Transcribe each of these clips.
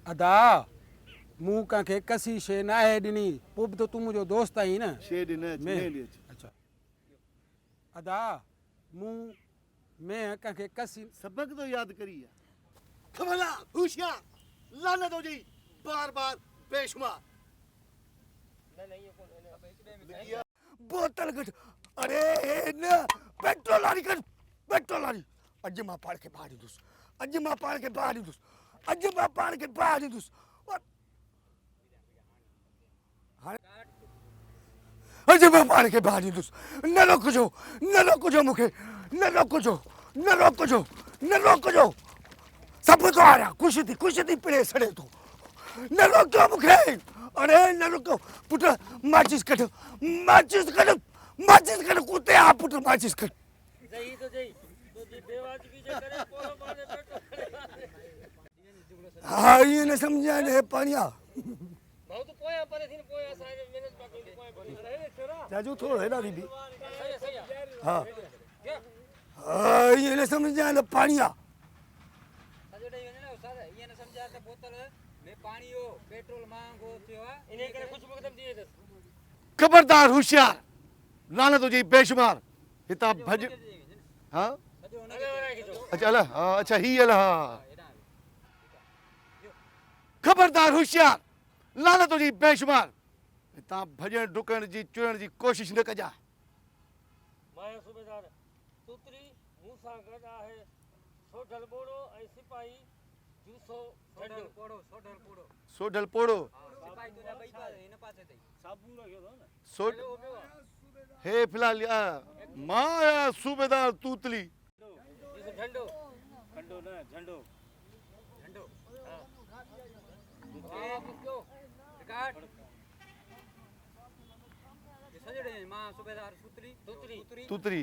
अदा मूं कंहिंखे कसी शइ न आहे ॾिनी पोइ बि त तूं मुंहिंजो दोस्त आहीं न शइ ॾिन अच्छा अदा मैं कंहिंखे कसी सबक तो याद करी है खमला होशियार लानत हो जी बार बार बेशुमार बोतल गट अरे न पेट्रोल वाली कर पेट्रोल वाली अज मां पाण के बाहर दूस अज मां पाण के बाहर दूस अज मां पाण के बाहर दूस अज मां पाण के बाहर दूस न रोक जो मुखे न रोक जो सब तो आ रहा कुछ थी पिड़े सड़े तो न रोको मुखे अरे न रोको पुट माचिस कट कुत्ते आ पुट माचिस कट सही तो बेवाजिबी जे करे पोरो मारे हाँ ये न समझा ने पानिया बहुत पोया परे थी पोया सारे मेहनत बाकी पोया परे छोरा जाजू थोड़ो है ना दीदी सही हाँ हाँ ये न समझा ने पानिया सजो दे ने उस्ताद ये न समझा त बोतल में पानी हो पेट्रोल मांगो थियो इने करे कुछ मुकदम दिए दस खबरदार होशियार लानत हो जी बेशुमार हिता भज हाँ अच्छा अला हाँ अच्छा ही अला हाँ खबरदार होशियार लानत हो जी बेशुमार हिता भजन डुकण जी चुरण जी कोशिश न कजा माया सूबेदार तुतरी मूसा गदा है सोढल बोड़ो ऐ सिपाही जूसो सोढल पोड़ो सोढल पोड़ो सिपाही तो ना बई पासे इन पासे थई साबू रखयो तो ना सोड हे फिलहाल माया सूबेदार तूतली झंडो झंडो ना झंडो हां पुछो रिकॉर्ड ये सजड़े मां सूबेदार तुतरी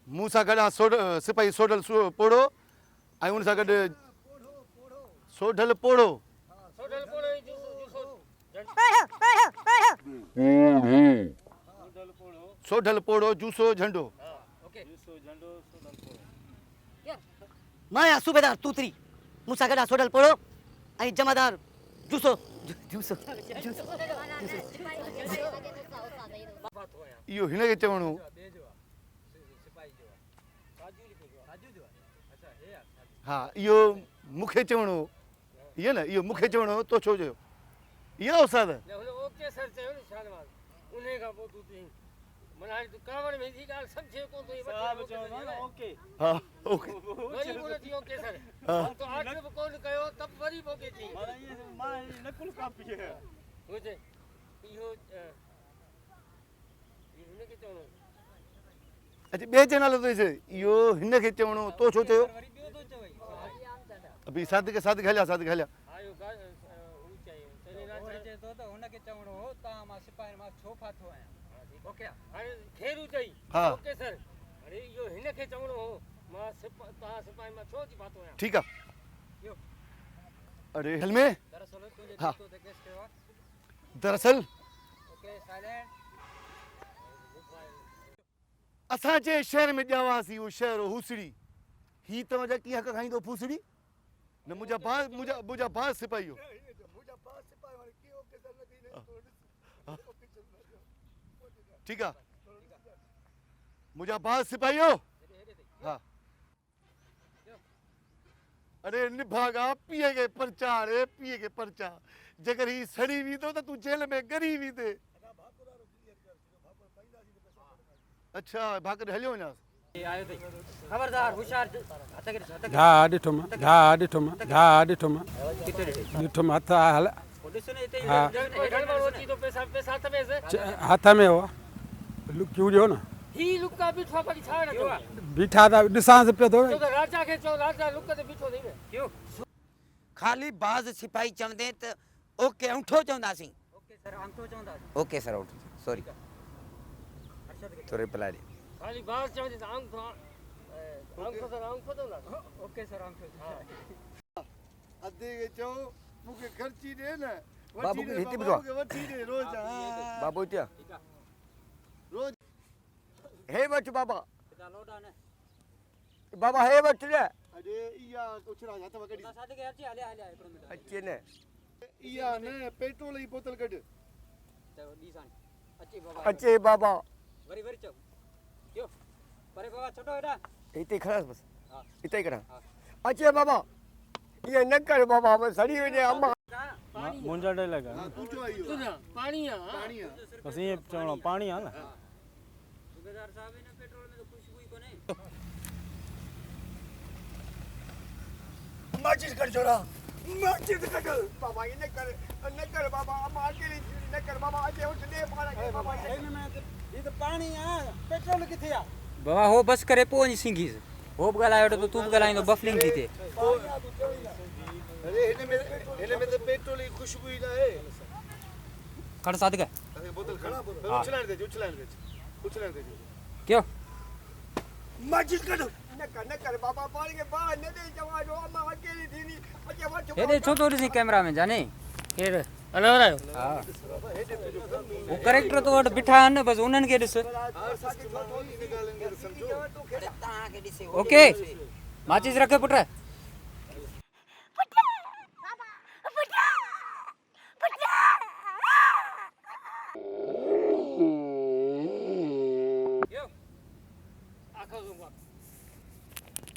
मूसा गडा सिपाही सोढल पोड़ो ऐं उन सां गॾु सोढल पोड़ो सोढल पोड़ो जूसो झंडो माया सूबेदार तूतरी मूसा गडा सोढल पोड़ो ऐं जमादार जूसो इहो हिन खे चवणो हा इहो मूंखे चवणो इहो न इहो मूंखे चवणो तो छो चयो इहो उस्ताद ओके सर चयो न शानवाज उन्हे का पोइ तूं मना तू कावड़ में जी ॻाल्हि सम्झे कोन थो साहब चवंदा न ओके हा ओके वरी कोन थी ओके सर हम तो आगे भी कोन कयो तब वरी ओके थी माना ये मां नकुल कापी है हुजे इहो हिन खे चवणो अच्छा ॿिए जे नालो तो इहो हिन खे चवणो तो छो चयो वरी ॿियो थो चवई अभी सादिक हलिया आयो हू चयो चने ना चए तो हुन खे चवणो हो ता मां सिपाही मां छो फाथो आया ओके हाणे खेरू चई हाँ ओके सर अरे इहो हिन खे चवणो हो मां सिपाही मां छो थी फाथो आया ठीक है अरे हल में दरअसल तुझे हाँ तो केस कयो दरअसल ओके साइलेंट असां जे शहर में ॼावासीं उहो शहर हुसड़ी ही तव्हांजा कीअं हक़ खाईंदो फूसड़ी न मुंहिंजा भाउ सिपाही हो ठीक है मुझा भाउ सिपाही हो हाँ अरे निभागा पिए के परचा जगर ही सड़ी भी तो तू जेल में गरी भी दे अच्छा भाकर हलियो वञा खबरदार होशियार घा ॾिठुमि हथ हल हथ में हो क्यों ॾियो न ही लुका बिठा पड़ी छाड़ बीठा था ॾिसां पियो थो राजा के चो राजा लुक ते बिठो थी क्यों खाली बाज़ सिपाही चवंदे त ओके अंगूठो चवंदासीं ओके सर अंगूठो चवंदासीं ओके सर सॉरी तो रिप्लाई खाली बाज़ चवंदे त अंगूठो चवंदा ओके सर अंगूठो अधे के चो मुके खर्ची दे न बाबू के हिते बुझवा वठी दे रोज बाबू हिते रोज हे वठ बाबा लोडा ने बाबा हे वठ न अरे इया कुछ राज हथ वकड़ी सादिक अचे हले हले हिकिड़ो मिंट अचे न इया न पेट्रोल जी बोतल कढ चलो ॾीसान अचे बाबा अचे बाबा वरी वरी चओ क्यों परे बाबा छोटो हेॾा हिते खड़ास बस हा हिते करा हा अचे बाबा ये न कर बाबा बस सड़ी वने अम्मा मुंहिंजा टे लॻा तू जो आयो पानी आ बसि ईअं चवणो पाणी आहे न सूबेदार साहब इन पेट्रोल में तो खुशबू ही कोने माचिस कर छोरा माचिस कर बाबा ये न कर बाबा अम्मा अकेली न कर बाबा अचे उठ दे पानी के बाबा ये तो पानी है पेट्रोल किथे आ बाबा हो बस करे पोइ सिंघी हो बि ॻाल्हायो त तूं बि ॻाल्हाईंदो बफलिंग थी थिए अरे हिन में तो पेट्रोल की खुशबू ही ना है खड़ सादिक अरे बोतल खड़ा उछलाने दे क्यों माचिस कर न कर बाबा पानी के बाहर न दे जवा जो अम्मा अकेली थी नी अचे वठ हेॾे छो थो ॾिसी कैमरा में जाने केर हलो रहियो हा वो करेक्टर तो वटि बीठा आहिनि बसि उन्हनि खे ॾिस ओके माचिस रख पुट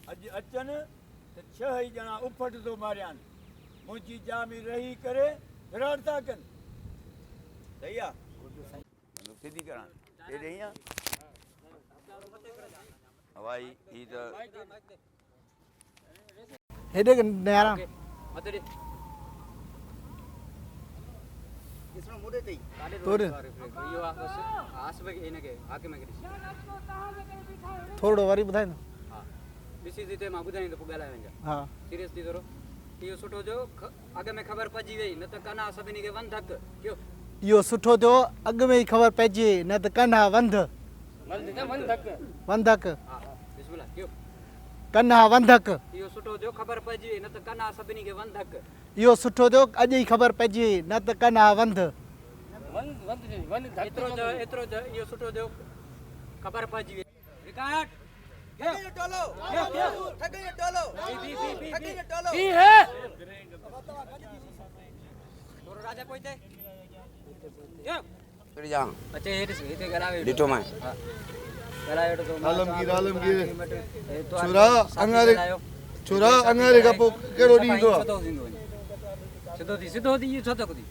अॼु अचनि त 6 ई ॼणा उफट थो मारियानि मुंहिंजी जामी रही करे विराड़ था कनि सही आहे सिधी करण हेॾे ईअं हवाई ही त हेॾे नयारा मथे ॾे तोड़ इहो आहे बसि आसिफ खे हिनखे हाकिम खे ॾिस थोरो वरी ॿुधाए न हा ॾिसी थी मां ॿुधाईं त पोइ ॻाल्हाए वञा हा सीरियस थी थोरो इहो सुठो थियो अॻ में ख़बर पइजी वई न त कना सभिनी खे वंध हक कयो इहो सुठो थियो अॻु में ई ख़बर पइजे न त कन्हा वंध वंधक हा बिस्मिल्लाह कयो कन्हा वंधक इहो सुठो थियो ख़बर पइजी वई न त कना सभिनी खे वंध हक इहो सुठो थियो अॼु ई ख़बर पइजे न त कन्हा वंध एतिरो इहो सुठो थियो ख़बर पइजी वई रिकार्ड राजा कोई थे अच्छा ये हिते ॻाल्हायो ॾिठो मां ॻाल्हायो तो आलमगीर छोरा अंगारे का पोइ कहिड़ो ॾींहुं ईंदो आहे सिधो थी इहो छो थो थी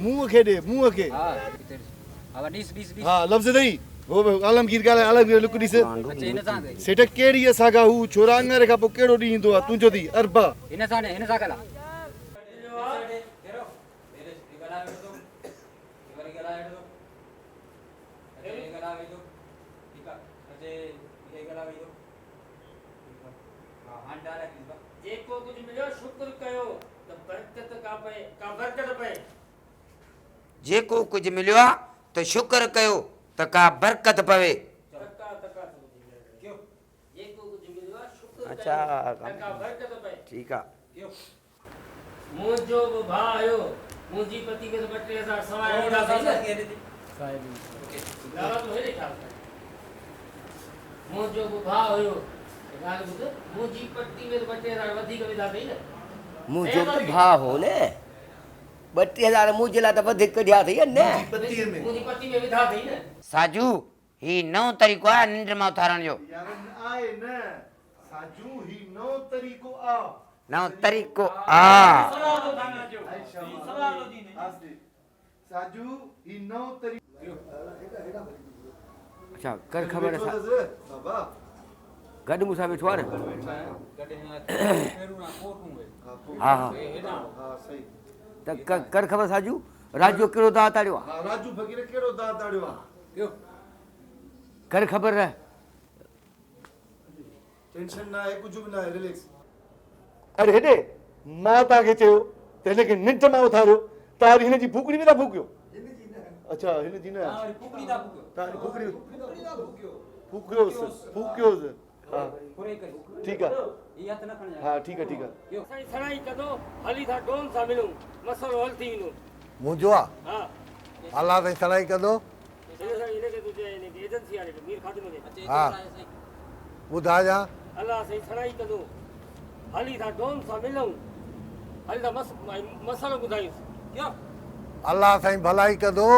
मुंहुं खे ॾे मुंहुं खे हा हा ॾिस हा लफ़्ज़ ॾेई वो आलमगीर ॻाल्हाए आलमगीर लुक ॾिस अच्छा हिन सां सेठ कहिड़ी असांखा हू छोरा अंगारे खां पोइ कहिड़ो ॾींहुं ईंदो आहे तुंहिंजो थी अरबा हिन सां ॻाल्हाए जेको कुझु मिलियो शुक्र कयो त बरकत का बरकत पए जेको कुझु मिलियो आहे त शुक्र कयो त का बरकत पवे जेको कुझु मिलियो आहे शुक्र अच्छा का बरकत पए ठीकु आहे मुंहिंजो बि भाउ आयो मुंहिंजी पति खे 2-3000 सवाइ ईंदा अथई न गाला तो हेॾे ख़्याल कर मुंहिंजो बि भाउ हुयो ॻाल्हि ॿुध मुंहिंजी पति में 2-3000 वधीक विधा अथई न मुंहिंजो त भाउ हो न 32,000 मुंहिंजे लाइ त वधीक कढिया अथई न मुंहिंजी पति में विधा अथई न साजू ही नओं तरीक़ो आहे निंड मां उथारण जो आहे न साजू ही नओं तरीक़ो आहे नओं तरीक़ो आहे साजू ही नओं तरीक़ो अच्छा कर ख़बर आहे बाबा गॾु मूंसां वेठो आहे न हा हा सही त कर ख़बर साजू राजू कहिड़ो दाव ताड़ियो आहे हा राजू फकीर कहिड़ो दाव ताड़ियो आहे कर ख़बर रह टेंशन ना आहे कुझु बि न आहे रिलैक्स अरे हेॾे मां तव्हांखे चयो त हिनखे निंड मां उथारियो तव्हां वरी हिनजी फूकड़ी में था फूकियो अच्छा हिनजी न फूकियोसि हा ठीकु आहे हा ठीकु आहे असां सराई कदो हली था डोन सां मिलूं मसलो हल थी वेंदो मुंहिंजो आहे हा अलाह ताईं सलाही कंदो हिनखे तुंहिंजे एजेंसी वारे मीर ख़ातिम खे हा ॿुधाइजां अल्लाह से सड़ाई कदो हली था डोन सा मिलूं हली था मसालो बुधायूं क्यों अल्लाह साईं भलाई कंदो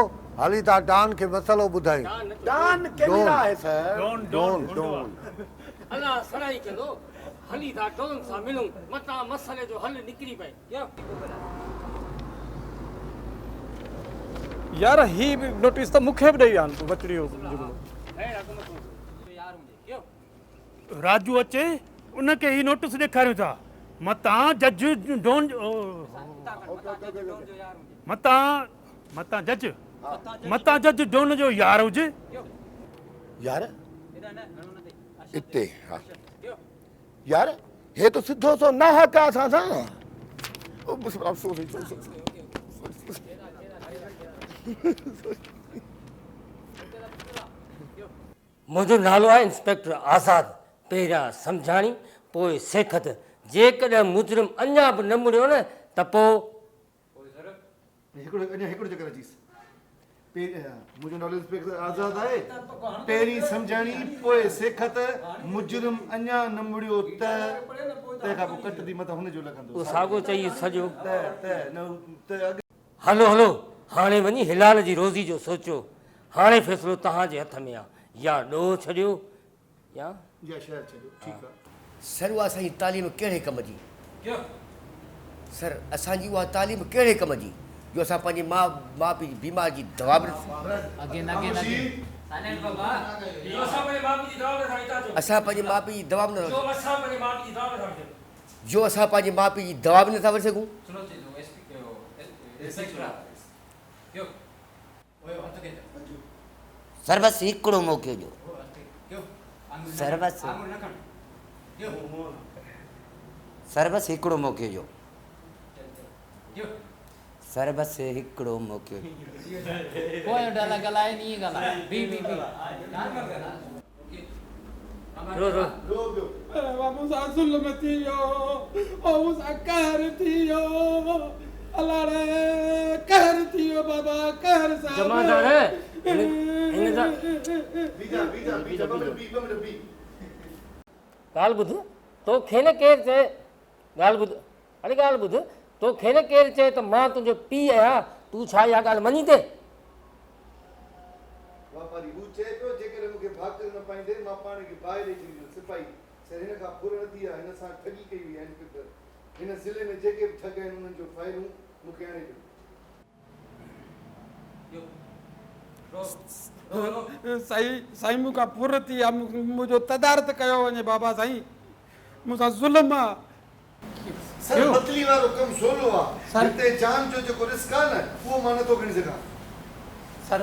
हली था डान खे मसलो ॿुधायूं डान कैमरा है सर डोन डोन अल्लाह सड़ाई कदो हली था डोन सा मिलूं मता मसले जो हल निकरी पए क्यों यार ही नोटिस त मूंखे बि ॾेई आन बचड़ी जो जुमिलो है हुकूमत यार मुझे क्यों राजू अचे उनखे ही नोटिस ॾेखारियूं था मतां जज डोन मतां जज डोन जो यार हुजे यार इते हाँ यार हे तो सिद्धो सो ना है का असां सां ओ बस अफसोस मुझो नालो आहे इंस्पेक्टर आज़ाद पहिरियां सम्झाणी पोइ सेखत जेकॾहिं मुजरिम अञा बि न मुड़ियो न त पोइ हिकिड़ो चकर अचीसि मुंहिंजो नालो इंस्पेक्टर आज़ाद आहे पहिरीं सम्झाणी पोइ सेखत मुजरिम अञा न मुड़ियो त तंहिंखां पोइ कटंदी मथां हुनजो लॻंदो उहो साॻियो चई सॼो त हलो हलो हाणे वञी हिलाल जी रोज़ी जो सोचो हाणे फ़ैसिलो तव्हांजे हथ में आहे या ॾोह छॾियो या शहर छॾियो ठीकु आहे सर उहा असांजी तालीम कहिड़े कम जी सर असांजी उहा तालीम कहिड़े कम जी जो असां पंहिंजे माउ पीउ जी बीमारी जी दवा बि असां पंहिंजे माउ पीउ जी दवा बि जो असां पंहिंजे माउ पीउ जी दवा बि नथा वठी सघूं सर बसि हिकिड़ो मौक़ो ॾियो सर बसि हिकिड़ो मौक़ो ॾियो सर बसि हिकिड़ो मौक़ो मूंसां ज़ुल्म थी वियो मूंसां कहर थी वियो अलाह रे कहर थी वियो बाबा कहर साहब ॻाल्हि ॿुध तोखे न केरु चए ॻाल्हि ॿुध अरे ॻाल्हि ॿुध तोखे न केरु चए त मां तुंहिंजो पीउ आहियां तूं छा इहा ॻाल्हि मञी थी वापारी हू चए पियो जेकॾहिं मूंखे भाकर न पाईंदे मां पाण खे बाहि ॾेई छॾींदुसि सिपाही सर हिन खां फुर नथी आहे हिन सां ठगी कई हुई आहे इंस्पेक्टर हिन ज़िले में जेके बि ठग आहिनि उन्हनि जो फाइलूं मूंखे आणे ॾियो साईं मूंखां फुर थी आहे मुंहिंजो तदारत कयो वञे बाबा साईं मूंसां ज़ुल्म आहे सर बदली वारो कमु सवलो आहे हिते जान जो जेको रिस्क आहे न उहो मां नथो खणी सघां सर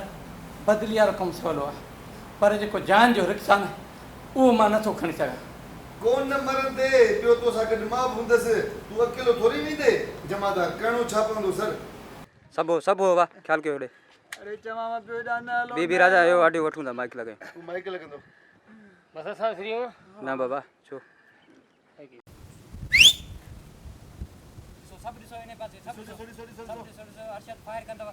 बदली वारो कमु सवलो आहे पर जेको जान जो रिक्स आहे न उहो मां नथो खणी सघां कोन न मरंदे ॿियो तोसां गॾु मां बि हूंदसि तूं अकेलो थोरी वेंदे जमादार करिणो छा पवंदो सर सभु वाह ख़्यालु कयो होॾे अरे चवां पियो ॼाण ॿी राजा आयो आडियो वठूं था माइक लॻाए तूं माइक लॻंदो बस असां फ्री आहियूं न बाबा छो सभु ॾिसो हिन पासे सभु ॾिसो अर्शद फायर कंदव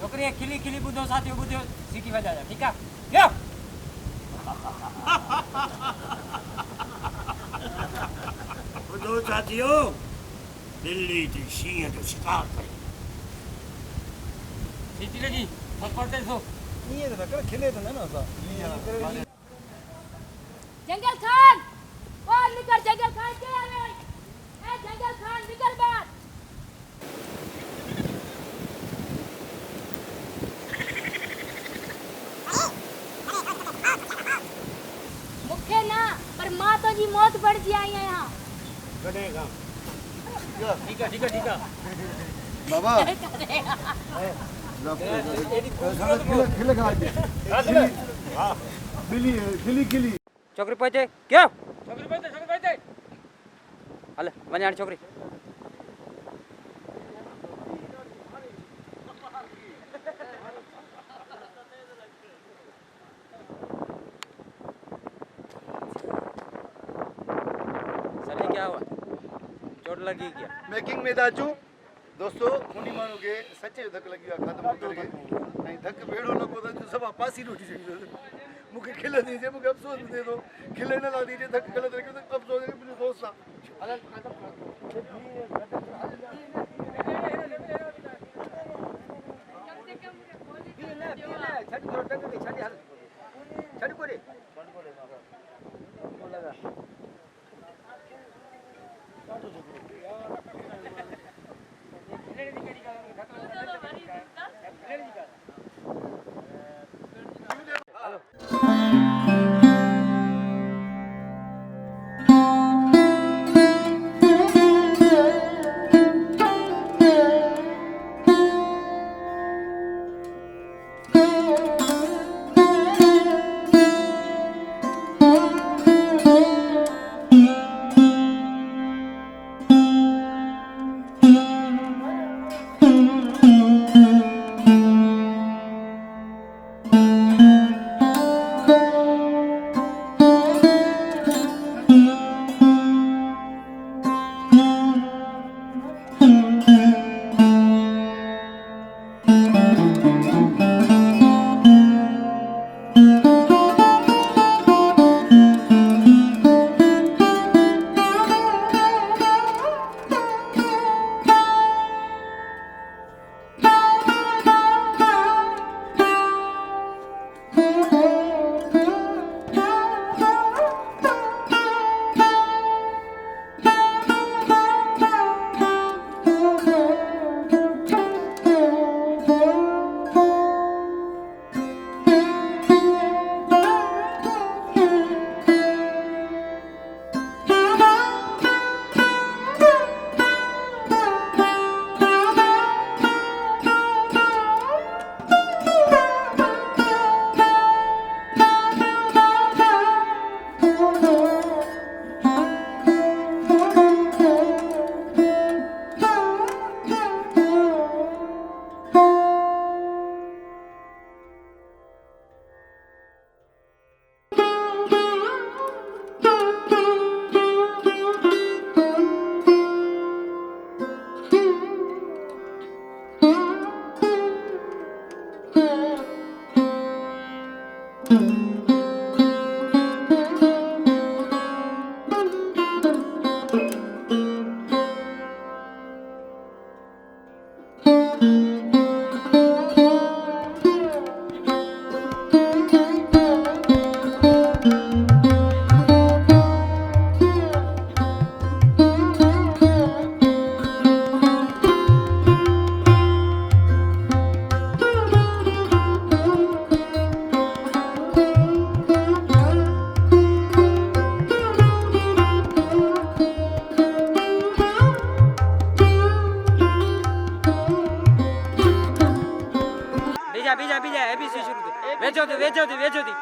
छोकिरी खिली खिली ॿुधो साथियो ॿुधो सीटी वॼाया ठीकु आहे ॿुधो साथियो दिल्ली ते शींहं जो शिकार करे सीटी लॻी थप्पड़ ते ॾिसो ईअं त न कर खिले त न असां जंगल खान बाहर निकल जंगल खान के आ रहे ए जंगल खान निकल बाहर मुखे ना पर मां तो जी मौत बढ़ जी आई है यहां ठीक है बाबा खिले खा के हां खिली छोकरी पहुंचे क्यों छोकरी पहुंचे हले वञाण छोकरी सर क्या हुआ चोट लगी क्या मैकिंग में दाचू दोस्तों उनी मानो के सच्चे धक लगी खत्म करके नहीं धक बेड़ो लगो तो सब पासी रोटी से मुके खिले दीजिए मुके अफसोस दे दो खिले ना ला दीजिए धक गलत रखे तो अफसोस है मेरे दोस्त सा बीजा एबीसी शुरू थी वेचो थी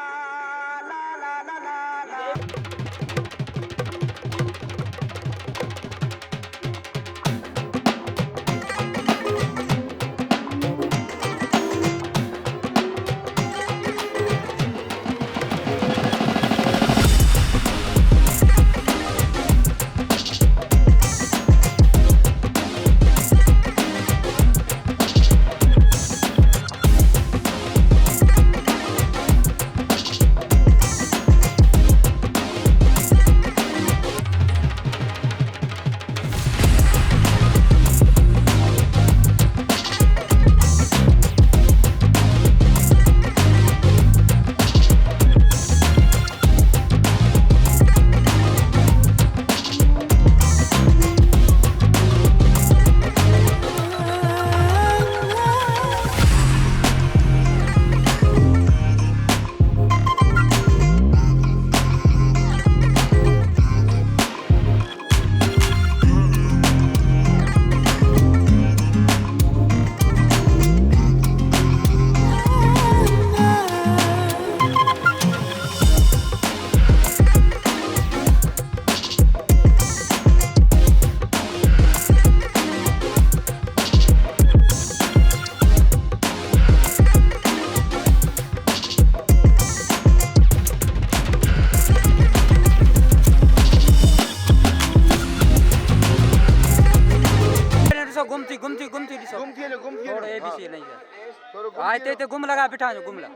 हिते गुम लॻा बीठा आहियूं गुम लॻा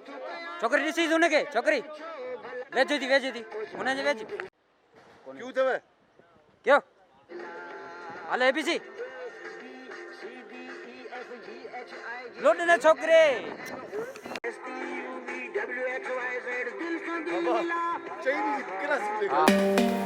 छोकिरी ॾिसीस हुनखे छोकिरी वेझ थी हुनजे वेझ क्यों अथव कयो हलो एबीसी लोड न छोकिरे बाबा चाहिए केड़ा सीन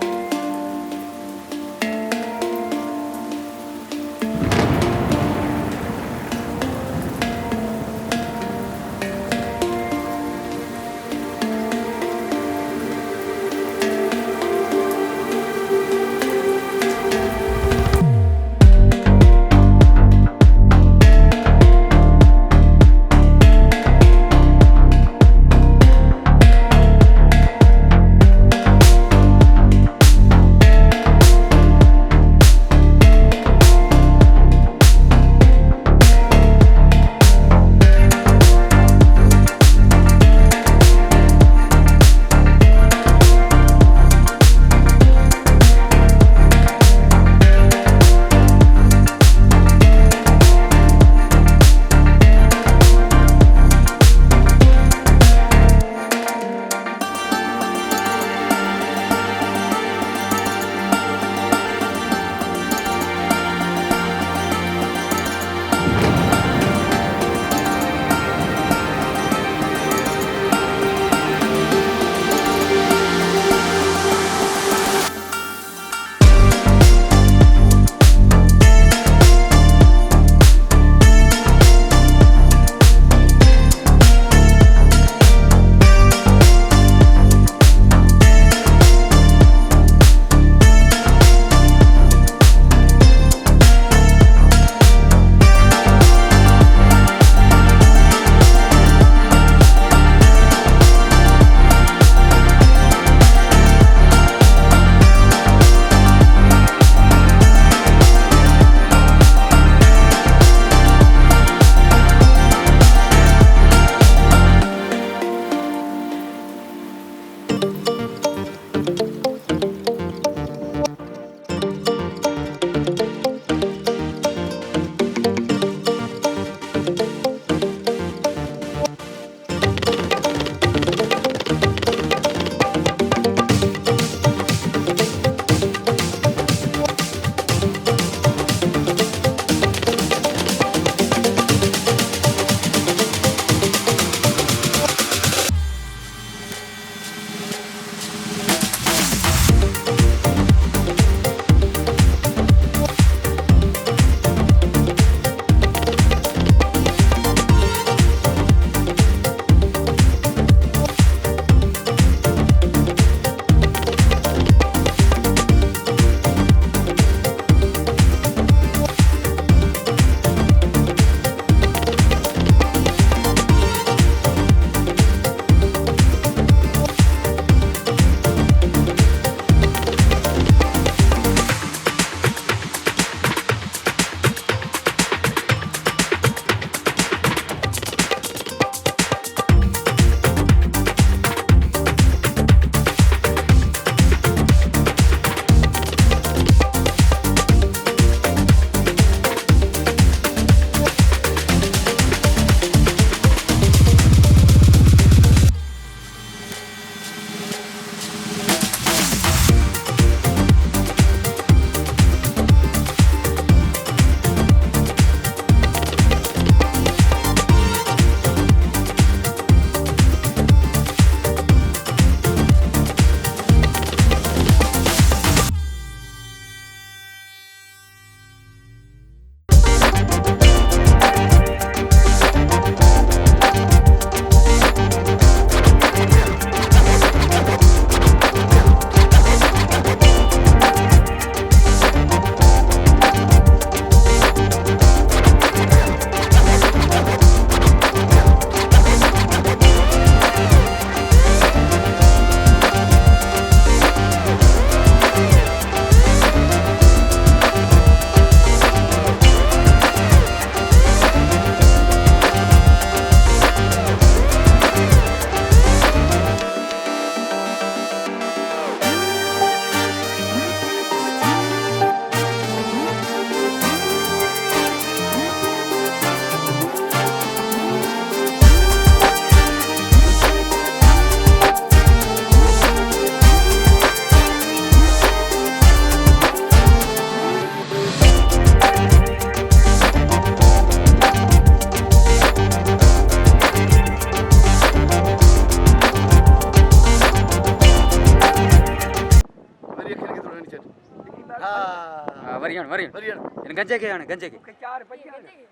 हाँ वरियण वरियण इन गंजे के हाणे गंजे के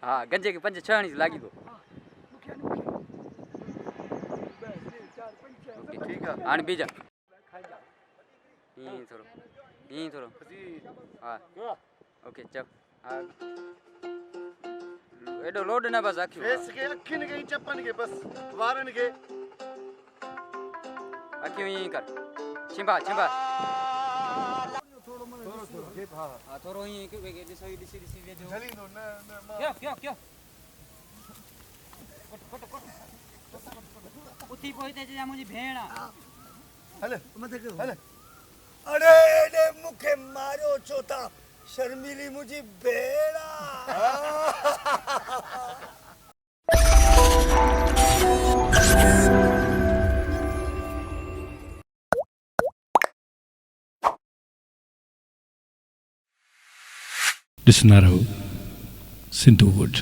हाँ गंजे के 5 6 हणी लागी तो ठीक है हाणे बीजा ई थोरो हाँ ओके चल हाँ एडो लोड ना बस आखियो फेस के अखिन के चपन के बस वारन के आखियो ई कर छिंबा छिंबा हाँ थोरो ई के दिसो दिसी ले जो जली दो न क्यों उठी पोइते जे मुंजी भेण हले मथे के हले अरे एडे मुखे मारो छोता शर्मिली मुझी बेड़ा ॾिसंदा रहो सिंधु वुड।